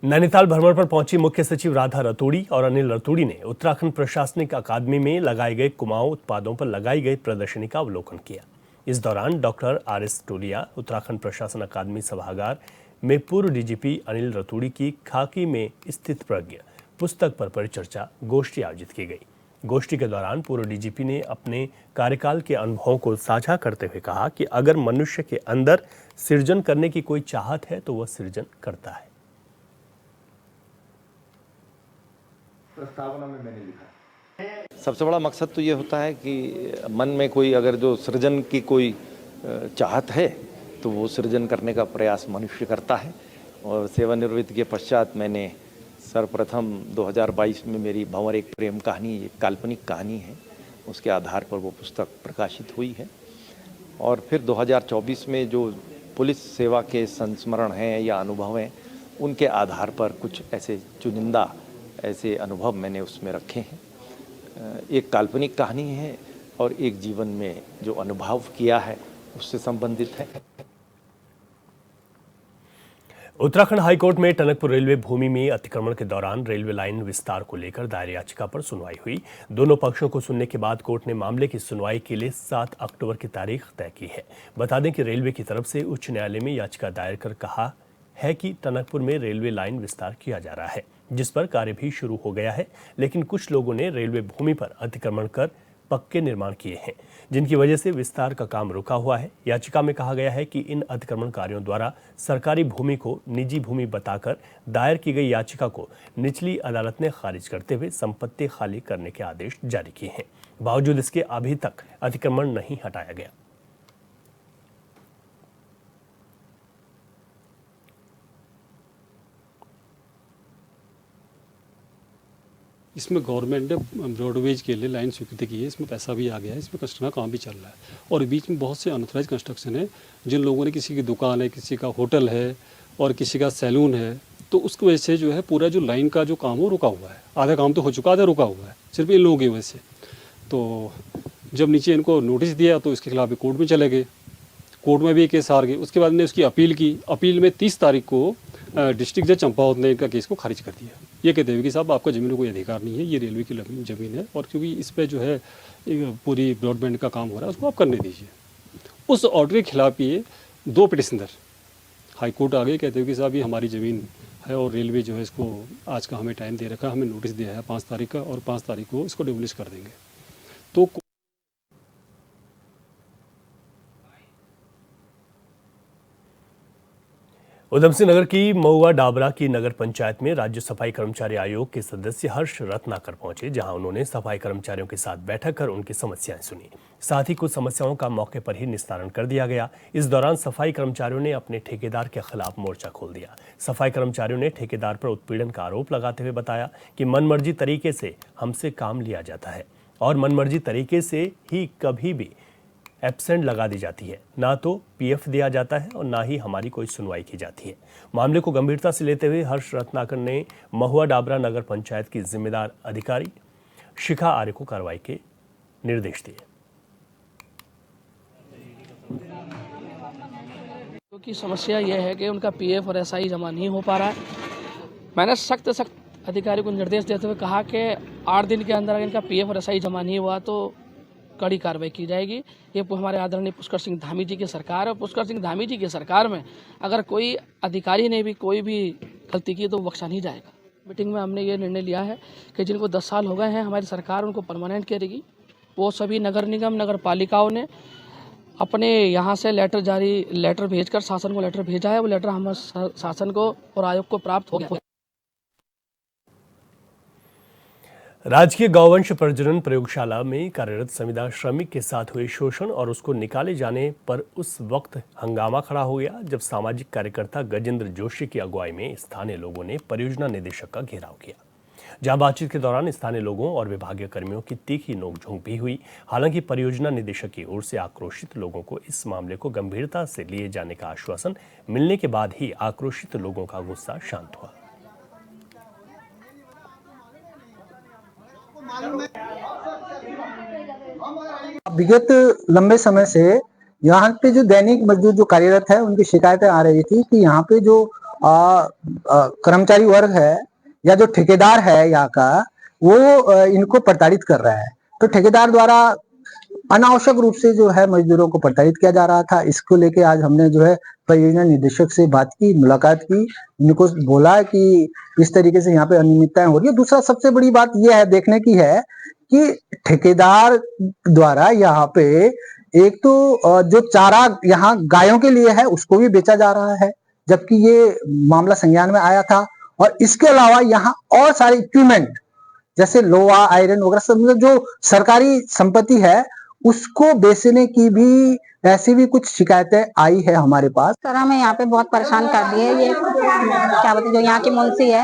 नैनीताल भ्रमण पर पहुंची मुख्य सचिव राधा रतूड़ी और अनिल रतूड़ी ने उत्तराखंड प्रशासनिक अकादमी में लगाए गए कुमाऊं उत्पादों पर लगाई गई प्रदर्शनी का अवलोकन किया। इस दौरान डॉक्टर आर.एस. टोलिया उत्तराखंड प्रशासन अकादमी सभागार में पूर्व डीजीपी अनिल रतूड़ी की खाकी में स्थित प्रज्ञ पुस्तक पर परिचर्चा गोष्ठी आयोजित की गई। गोष्ठी के दौरान पूर्व डीजीपी ने अपने कार्यकाल के अनुभवों को साझा करते हुए कहा कि अगर मनुष्य के अंदर सृजन करने की कोई चाहत है तो वह सृजन करता है। प्रस्तावना में मैंने लिखा सबसे बड़ा मकसद तो ये होता है कि मन में कोई अगर जो सृजन की कोई चाहत है तो वो सृजन करने का प्रयास मनुष्य करता है। और सेवानिवृत्ति के पश्चात मैंने सर्वप्रथम 2022 में मेरी भंवर एक प्रेम कहानी, एक काल्पनिक कहानी है, उसके आधार पर वो पुस्तक प्रकाशित हुई है। और फिर 2024 में जो पुलिस सेवा के संस्मरण हैं या अनुभव हैं, उनके आधार पर कुछ ऐसे चुनिंदा ऐसे अनुभव मैंने उसमें रखे हैं। एक काल्पनिक कहानी है और एक जीवन में जो अनुभव किया है उससे संबंधित है। उत्तराखंड हाईकोर्ट में टनकपुर रेलवे भूमि में अतिक्रमण के दौरान रेलवे लाइन विस्तार को लेकर दायर याचिका पर सुनवाई हुई। दोनों पक्षों को सुनने के बाद कोर्ट ने मामले की सुनवाई के लिए 7 अक्टूबर की तारीख तय की है। बता दें कि रेलवे की तरफ से उच्च न्यायालय में याचिका दायर कर कहा है कि टनकपुर में रेलवे लाइन विस्तार किया जा रहा है, जिस पर कार्य भी शुरू हो गया है, लेकिन कुछ लोगों ने रेलवे भूमि पर अतिक्रमण कर पक्के निर्माण किए हैं, जिनकी वजह से विस्तार का काम रुका हुआ है। याचिका में कहा गया है कि इन अतिक्रमणकारियों द्वारा सरकारी भूमि को निजी भूमि बताकर दायर की गई याचिका को निचली अदालत ने खारिज करते हुए संपत्ति खाली करने के आदेश जारी किए हैं। बावजूद इसके अभी तक अतिक्रमण नहीं हटाया गया। इसमें गवर्नमेंट ने ब्रॉडवेज के लिए लाइन स्वीकृति की है, इसमें पैसा भी आ गया है, इसमें कंस्ट्रक्शन का काम भी चल रहा है। और बीच में बहुत से अनऑथराइज कंस्ट्रक्शन है, जिन लोगों ने, किसी की दुकान है, किसी का होटल है और किसी का सैलून है, तो उसकी वजह से जो है पूरा जो लाइन का जो काम हो रुका हुआ है। आधा काम तो हो चुका, आधा रुका हुआ है सिर्फ इन लोगों की वजह से। तो जब नीचे इनको नोटिस दिया तो इसके खिलाफ कोर्ट में चले गए, कोर्ट में भी एक केस हार गए। उसके बाद ने उसकी अपील की। अपील में 30 तारीख को डिस्ट्रिक्ट जज चंपावत ने इनका केस को खारिज कर दिया। ये कहते हुए कि साहब आपका ज़मीन में कोई अधिकार नहीं है, ये रेलवे की ज़मीन है और क्योंकि इस पर जो है पूरी ब्रॉडबैंड का काम हो रहा है उसको आप करने दीजिए। उस ऑर्डर के खिलाफ ये 2 पिटिशनर हाई कोर्ट आ गए, कहते हुए कि साहब ये हमारी ज़मीन है और रेलवे जो है इसको आज का हमें टाइम दे रखा है, हमें नोटिस दिया है 5 तारीख का और 5 तारीख को इसको डिमोलिश कर देंगे। तो उधम सिंह नगर की महुआ डाबरा की नगर पंचायत में राज्य सफाई कर्मचारी आयोग के सदस्य हर्ष रत्नाकर पहुंचे, जहां उन्होंने सफाई कर्मचारियों के साथ बैठक कर उनकी समस्याएं सुनी। साथ ही कुछ समस्याओं का मौके पर ही निस्तारण कर दिया गया। इस दौरान सफाई कर्मचारियों ने अपने ठेकेदार के खिलाफ मोर्चा खोल दिया। सफाई कर्मचारियों ने ठेकेदार पर उत्पीड़न का आरोप लगाते हुए बताया कि मनमर्जी तरीके से हमसे काम लिया जाता है और मनमर्जी तरीके से ही कभी भी एब्सेंट लगा दी जाती है, ना तो पीएफ दिया जाता है और ना ही हमारी कोई सुनवाई की जाती है। मामले को गंभीरता से लेते हुए हर्ष रत्नाकर ने महुआ डाबरा नगर पंचायत की जिम्मेदार अधिकारी शिखा आर्य को कार्रवाई के निर्देश दिए। क्योंकि समस्या यह है कि उनका पीएफ और एसआई जमा नहीं हो पा रहा है। मैंने सख्त अधिकारी को निर्देश देते हुए कहा कि 8 दिन के अंदर अगर इनका पीएफ और एसआई जमा नहीं हुआ तो कड़ी कार्रवाई की जाएगी। ये हमारे आदरणीय पुष्कर सिंह धामी जी की सरकार है। पुष्कर सिंह धामी जी की सरकार में अगर कोई अधिकारी ने भी कोई भी गलती की तो बख्शा नहीं जाएगा। मीटिंग में हमने ये निर्णय लिया है कि जिनको 10 साल हो गए हैं हमारी सरकार उनको परमानेंट करेगी। वो सभी नगर निगम नगर पालिकाओं ने अपने यहाँ से लेटर भेजकर शासन को लेटर भेजा है। वो लेटर हमारे शासन को और आयोग को प्राप्त हो गया। राजकीय गौवंश प्रजनन प्रयोगशाला में कार्यरत संविदा श्रमिक के साथ हुए शोषण और उसको निकाले जाने पर उस वक्त हंगामा खड़ा हो गया जब सामाजिक कार्यकर्ता गजेंद्र जोशी की अगुवाई में स्थानीय लोगों ने परियोजना निदेशक का घेराव किया, जहां बातचीत के दौरान स्थानीय लोगों और विभागीय कर्मियों की तीखी नोकझोंक भी हुई। हालांकि परियोजना निदेशक की ओर से आक्रोशित लोगों को इस मामले को गंभीरता से लिए जाने का आश्वासन मिलने के बाद ही आक्रोशित लोगों का गुस्सा शांत हुआ। विगत लंबे समय से यहाँ पे जो दैनिक मजदूर जो कार्यरत है उनकी शिकायतें आ रही थी कि यहाँ पे जो कर्मचारी वर्ग है या जो ठेकेदार है यहाँ का, वो इनको प्रताड़ित कर रहा है। तो ठेकेदार द्वारा अनावश्यक रूप से जो है मजदूरों को प्रताड़ित किया जा रहा था। इसको लेके आज हमने जो है परियोजना निदेशक से बात की, मुलाकात की, इनको बोला कि इस तरीके से यहाँ पे अनियमितताएं हो रही है। दूसरा सबसे बड़ी बात यह है देखने की है कि ठेकेदार द्वारा यहाँ पे एक तो जो चारा यहाँ गायों के लिए है उसको भी बेचा जा रहा है, जबकि ये मामला संज्ञान में आया था। और इसके अलावा यहाँ और सारे इक्विपमेंट जैसे लोहा, आयरन वगैरह सब, मतलब जो सरकारी संपत्ति है उसको बेचने की भी ऐसी भी कुछ शिकायतें आई है हमारे पास। सर हमें यहाँ पे बहुत परेशान कर दिए ये क्या बोलते जो यहाँ की मुंशी है,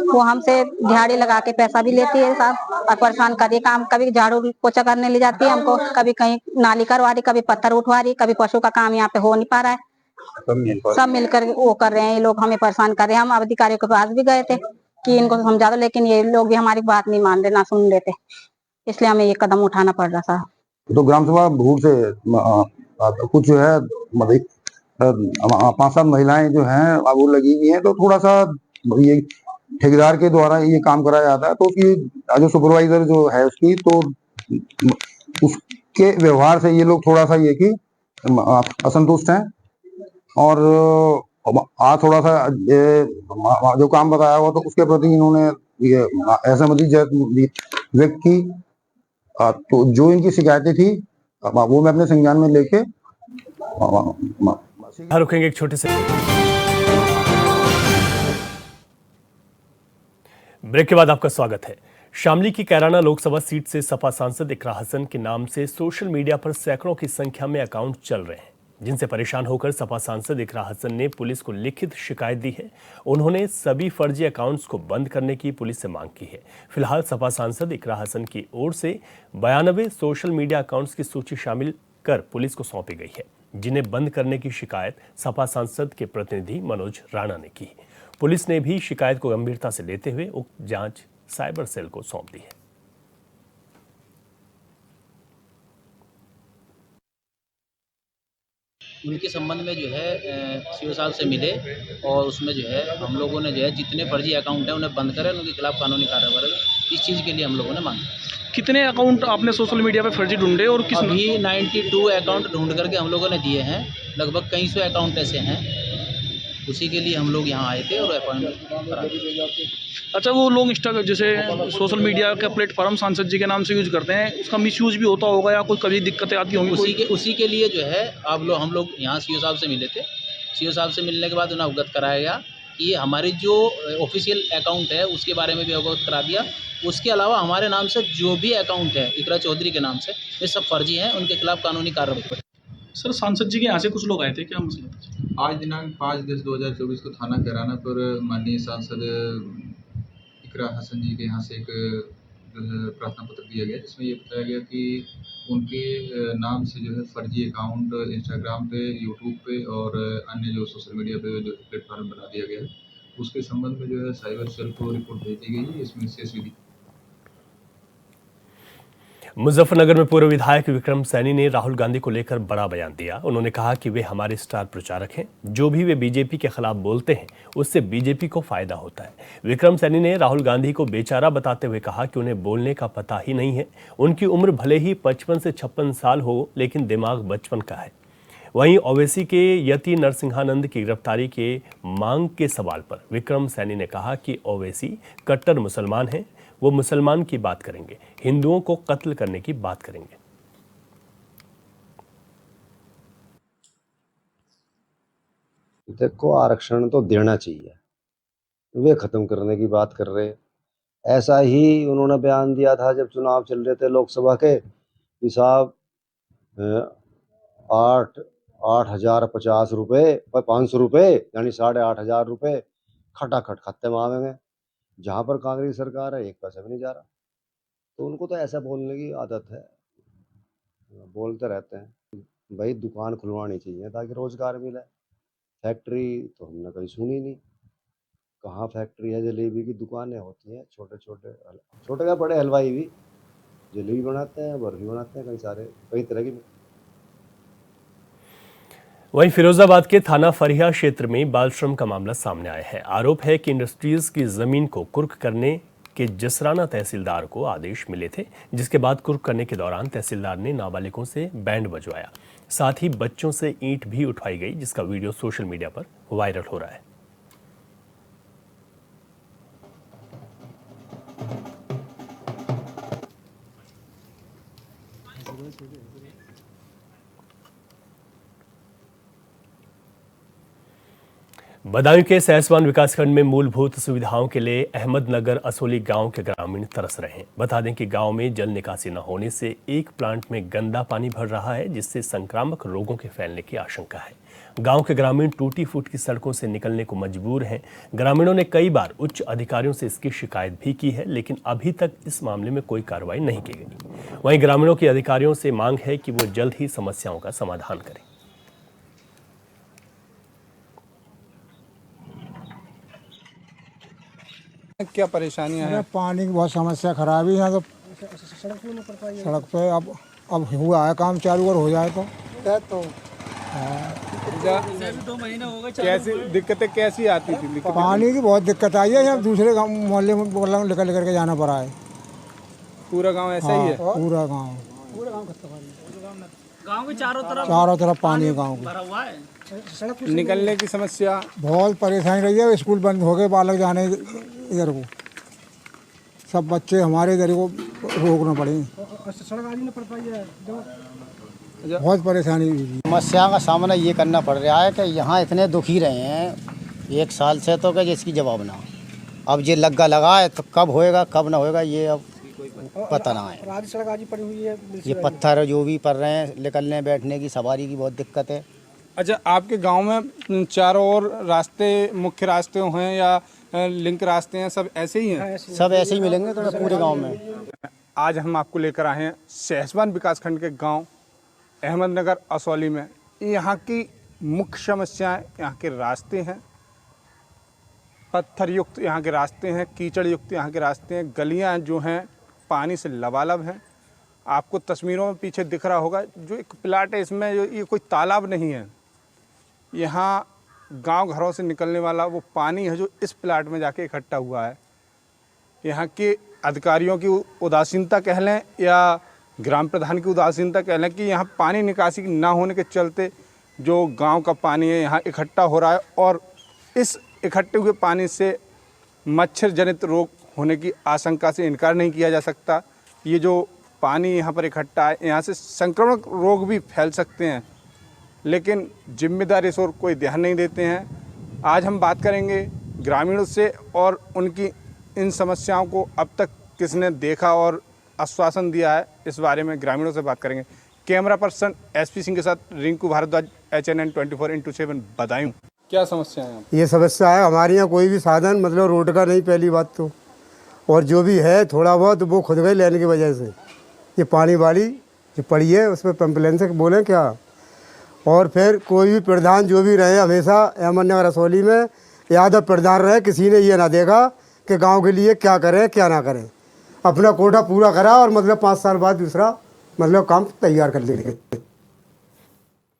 वो हमसे दिहाड़ी लगा के पैसा भी लेती है साहब, और परेशान कर दिए। काम कभी झाड़ू पोछा करने ले जाती है हमको, कभी कहीं नाली करवा रही, कभी पत्थर उठवा रही, कभी पशु का काम यहाँ पे हो नहीं पा रहा है। सब मिलकर वो कर रहे हैं, ये लोग हमें परेशान कर रहे हैं। हम अधिकारियों के पास भी गए थे कि इनको समझा दो, लेकिन ये लोग भी हमारी बात नहीं मान रहे, ना सुन रहे थे, इसलिए हमें ये कदम उठाना पड़ रहा था। तो ग्राम सभा भूड़ से कुछ जो है मतलब 5-7 महिलाएं जो हैं वो लगी हुई हैं, तो थोड़ा सा ये ठेकेदार के द्वारा ये काम कराया जाता है। तो उसकी जो सुपरवाइजर जो है उसकी, तो उसके व्यवहार से ये लोग थोड़ा सा ये कि असंतुष्ट हैं। और आज थोड़ा सा जो काम बताया हुआ तो उसके प्रति इन्होंने ये असहमति व्यक्त की। तो जो इनकी शिकायतें थी वो मैं अपने संज्ञान में लेके रुकेंगे एक छोटे से ब्रेक के बाद। आपका स्वागत है। शामली की कैराना लोकसभा सीट से सपा सांसद इकरा हसन के नाम से सोशल मीडिया पर सैकड़ों की संख्या में अकाउंट चल रहे हैं, जिनसे परेशान होकर सपा सांसद इकरा हसन ने पुलिस को लिखित शिकायत दी है। उन्होंने सभी फर्जी अकाउंट्स को बंद करने की पुलिस से मांग की है। फिलहाल सपा सांसद इकरा हसन की ओर से 92 सोशल मीडिया अकाउंट्स की सूची शामिल कर पुलिस को सौंपी गई है, जिन्हें बंद करने की शिकायत सपा सांसद के प्रतिनिधि मनोज राणा ने की। पुलिस ने भी शिकायत को गंभीरता से लेते हुए उक्त जांच साइबर सेल को सौंप दी है। उनके संबंध में जो है सीओ साहब से मिले और उसमें जो है हम लोगों ने जो है जितने फर्जी अकाउंट हैं उन्हें बंद करें, उनके खिलाफ कानूनी कार्रवाई करें। इस चीज़ के लिए हम लोगों ने मांगा। कितने अकाउंट आपने सोशल मीडिया पे फर्जी ढूंढे और किस? अभी 92 अकाउंट ढूंढ करके हम लोगों ने दिए हैं। लगभग कई सौ अकाउंट ऐसे हैं, उसी के लिए हम लोग यहाँ आए थे और अपॉइंटमेंट करा दिए। अच्छा, वो लोग इंस्टाग्राम जैसे सोशल मीडिया का प्लेटफॉर्म सांसद जी के नाम से यूज करते हैं, उसका मिसयूज भी होता होगा या कोई कभी दिक्कतें आती होंगी? उसी के लिए जो है हम लोग यहाँ सीओ साहब से मिले थे। सीओ साहब से मिलने के बाद उन्हें अवगत कराया गया कि हमारी जो ऑफिशियल अकाउंट है उसके बारे में भी अवगत करा दिया। उसके अलावा हमारे नाम से जो भी अकाउंट है इकरा चौधरी के नाम से, वे सब फर्जी हैं, उनके खिलाफ कानूनी कार्रवाई। सर, सांसद जी के यहाँ से कुछ लोग आए थे, क्या मसला था? आज दिनांक 5/10/2024 को थाना कैराना पर माननीय सांसद इकरा हसन जी के यहाँ से एक जो है प्रार्थना पत्र दिया गया, जिसमें ये बताया गया कि उनके नाम से जो है फर्जी अकाउंट इंस्टाग्राम पे, यूट्यूब पे और अन्य जो सोशल मीडिया पे जो प्लेटफॉर्म बना दिया गया है, उसके संबंध में जो है साइबर सेल को रिपोर्ट भेज दी गई है। इसमें शेष विधि। मुजफ्फरनगर में पूर्व विधायक विक्रम सैनी ने राहुल गांधी को लेकर बड़ा बयान दिया। उन्होंने कहा कि वे हमारे स्टार प्रचारक हैं, जो भी वे बीजेपी के खिलाफ बोलते हैं उससे बीजेपी को फायदा होता है। विक्रम सैनी ने राहुल गांधी को बेचारा बताते हुए कहा कि उन्हें बोलने का पता ही नहीं है। उनकी उम्र भले ही 55 से 56 साल हो, लेकिन दिमाग बचपन का है। वहीं ओवैसी के यति नरसिंहानंद की गिरफ्तारी के मांग के सवाल पर विक्रम सैनी ने कहा कि ओवैसी कट्टर मुसलमान हैं, वो मुसलमान की बात करेंगे, हिंदुओं को कत्ल करने की बात करेंगे। देखो, आरक्षण तो देना चाहिए, वे खत्म करने की बात कर रहे। ऐसा ही उन्होंने बयान दिया था जब चुनाव चल रहे थे लोकसभा के, कि साहब 8,050 रुपये 500 रुपये यानी 8,500 रुपये खटाखट खाते में आवेंगे, जहाँ पर कांग्रेस सरकार है 1 पैसा भी नहीं जा रहा। तो उनको तो ऐसा बोलने की आदत है, बोलते रहते हैं। भाई दुकान खुलवानी चाहिए ताकि रोजगार मिले। फैक्ट्री तो हमने कहीं सुनी नहीं, कहाँ फैक्ट्री है? जलेबी की दुकानें होती हैं, छोटे क्या बड़े हलवाई भी जलेबी बनाते हैं, बर्फी बनाते हैं, कई तरह की। वहीं फिरोजाबाद के थाना फरिया क्षेत्र में बाल श्रम का मामला सामने आया है। आरोप है कि इंडस्ट्रीज की जमीन को कुर्क करने के जसराना तहसीलदार को आदेश मिले थे, जिसके बाद कुर्क करने के दौरान तहसीलदार ने नाबालिगों से बैंड बजवाया। साथ ही बच्चों से ईंट भी उठवाई गई, जिसका वीडियो सोशल मीडिया पर वायरल हो रहा है। बदायूं के सहसवान विकासखंड में मूलभूत सुविधाओं के लिए अहमदनगर असोली गांव के ग्रामीण तरस रहे हैं। बता दें कि गांव में जल निकासी न होने से एक प्लांट में गंदा पानी भर रहा है, जिससे संक्रामक रोगों के फैलने की आशंका है। गांव के ग्रामीण टूटी फूटी सड़कों से निकलने को मजबूर हैं। ग्रामीणों ने कई बार उच्च अधिकारियों से इसकी शिकायत भी की है, लेकिन अभी तक इस मामले में कोई कार्रवाई नहीं की गई। वहीं ग्रामीणों की अधिकारियों से मांग है कि वो जल्द ही समस्याओं का समाधान करें। क्या परेशानियां हैं? पानी की बहुत समस्या खराब है यहाँ तो। सड़क पे अब हुआ है काम चालू और हो जाए तो कैसी दिक्कतें कैसी आती थी? पानी की बहुत दिक्कत आई है। यहाँ दूसरे गाँव मोहल्ले में निकल करके जाना पड़ा है। पूरा गांव ऐसा ही है? पूरा गाँव के चारों तरफ पानी है। गाँव की निकलने की समस्या बहुत परेशानी रही है। स्कूल बंद हो गए, बालक जाने इधर को, सब बच्चे हमारे इधर को रोकना पड़े। बहुत परेशानी हुई। समस्या का सामना ये करना पड़ रहा है कि यहाँ इतने दुखी रहे हैं 1 साल से, तो क्या जिसकी जवाब ना। अब ये लगा है तो कब होएगा कब ना होएगा ये अब पता ना है। सड़क आज पड़ी हुई है, ये पत्थर जो भी पड़ रहे हैं, निकलने बैठने की सवारी की बहुत दिक्कत है। अच्छा, आपके गांव में चारों ओर रास्ते, मुख्य रास्ते हैं या लिंक रास्ते हैं, सब ऐसे ही हैं? सब ऐसे ही मिलेंगे तो पूरे गांव में। आज हम आपको लेकर आए हैं सहसवान विकासखंड के गांव अहमदनगर असौली में। यहाँ की मुख्य समस्याएं यहाँ के रास्ते हैं। पत्थर युक्त यहाँ के रास्ते हैं, कीचड़ युक्त यहाँ के रास्ते हैं। गलियाँ जो हैं पानी से लबालब हैं। आपको तस्वीरों में पीछे दिख रहा होगा जो एक प्लाट है, इसमें जो ये कोई तालाब नहीं है। यहाँ गांव घरों से निकलने वाला वो पानी है जो इस प्लाट में जाके इकट्ठा हुआ है। यहाँ के अधिकारियों की उदासीनता कह लें या ग्राम प्रधान की उदासीनता कह लें कि यहाँ पानी निकासी ना होने के चलते जो गांव का पानी है यहाँ इकट्ठा हो रहा है, और इस इकट्ठे हुए पानी से मच्छर जनित रोग होने की आशंका से इनकार नहीं किया जा सकता। ये जो पानी यहाँ पर इकट्ठा है, यहाँ से संक्रामक रोग भी फैल सकते हैं, लेकिन जिम्मेदार इस ओर कोई ध्यान नहीं देते हैं। आज हम बात करेंगे ग्रामीणों से और उनकी इन समस्याओं को अब तक किसने देखा और आश्वासन दिया है, इस बारे में ग्रामीणों से बात करेंगे। कैमरा पर्सन एसपी सिंह के साथ रिंकू भारद्वाज, HNN 24x7 बदायूं। क्या समस्या है? ये समस्या है हमारे यहाँ कोई भी साधन मतलब रोड का नहीं, पहली बात तो, और जो भी है थोड़ा बहुत वो खुद गए लेने की वजह से। ये पानी वाली जो पड़ी है उसमें कंप्लेन से बोलें क्या, और फिर कोई भी प्रधान जो भी रहे हमेशा अहमदनगर असौली में यादव प्रधान रहे, किसी ने ये ना देखा कि गांव के लिए क्या करें क्या ना करें। अपना कोटा पूरा करा और मतलब 5 साल बाद दूसरा मतलब काम तैयार कर लेंगे।